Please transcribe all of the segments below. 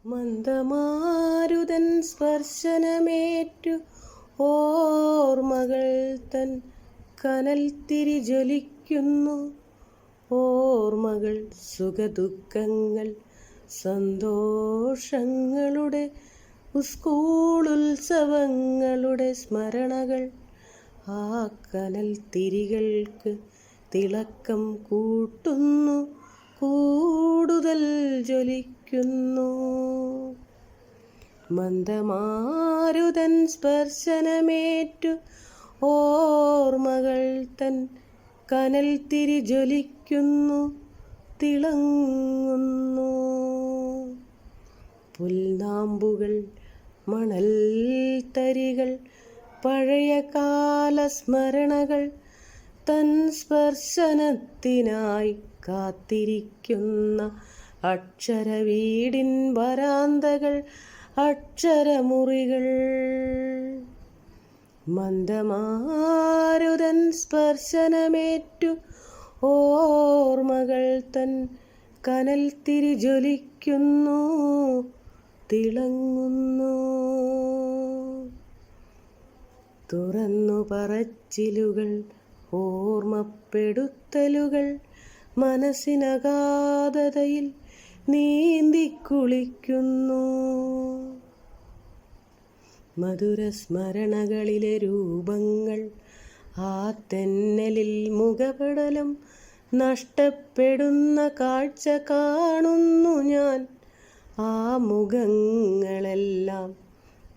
മന്ദമാരുതൻ സ്പർശനമേറ്റു ഓർമ്മകൾ തൻ കനൽ തിരി ജ്വലിക്കുന്നു. ഓർമ്മകൾ, സുഖദുഃഖങ്ങൾ, സന്തോഷങ്ങളുടെ, സ്കൂളുത്സവങ്ങളുടെ സ്മരണകൾ ആ കനൽ തിരികൾക്ക് തിളക്കം കൂട്ടുന്നു, കൂടുതൽ ജ്വലിക്കുന്നു. മന്ദമാരുതൻ സ്പർശനമേറ്റു ഓർമ്മകൾ തൻ കനൽ തിരി ജ്വലിക്കുന്നു, തിളങ്ങുന്നു. പുൽനാമ്പുകൾ, മണൽ തരികൾ, പഴയകാല സ്മരണകൾ തൻ സ്പർശനത്തിനായി കാത്തിരിക്കുന്ന അക്ഷരവീടിൻ വരാന്തകൾ, അക്ഷരമുറികൾ. മന്ദമാരുതൻ സ്പർശനമേറ്റു ഓർമ്മകൾ തൻ കനൽ തിരി ജ്വലിക്കുന്നു, തിളങ്ങുന്നു. തുറന്നു പറച്ചിലുകൾ, ഓർമ്മപ്പെടുത്തലുകൾ മനസ്സിനഗാധതയിൽ നീന്തിക്കുളിക്കുന്നു. മധുരസ്മരണകളിലെ രൂപങ്ങൾ, ആ തെന്നലിൽ മുഖപടലം നഷ്ടപ്പെടുന്ന കാഴ്ച കാണുന്നു ഞാൻ. ആ മുഖങ്ങളെല്ലാം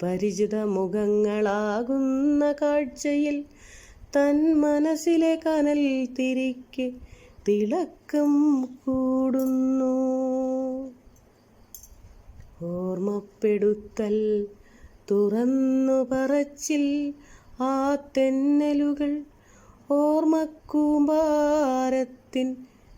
പരിചിത മുഖങ്ങളാകുന്ന കാഴ്ചയിൽ തൻ മനസ്സിലെ കനൽ തിരിക്ക് തിളക്കം കൂടുന്നു. ഓർമ്മപ്പെടുത്തൽ, തുറന്നു പറച്ചിൽ, ആ തെന്നലുകൾ ഓർമ്മക്കൂമ്പാരത്തിൻ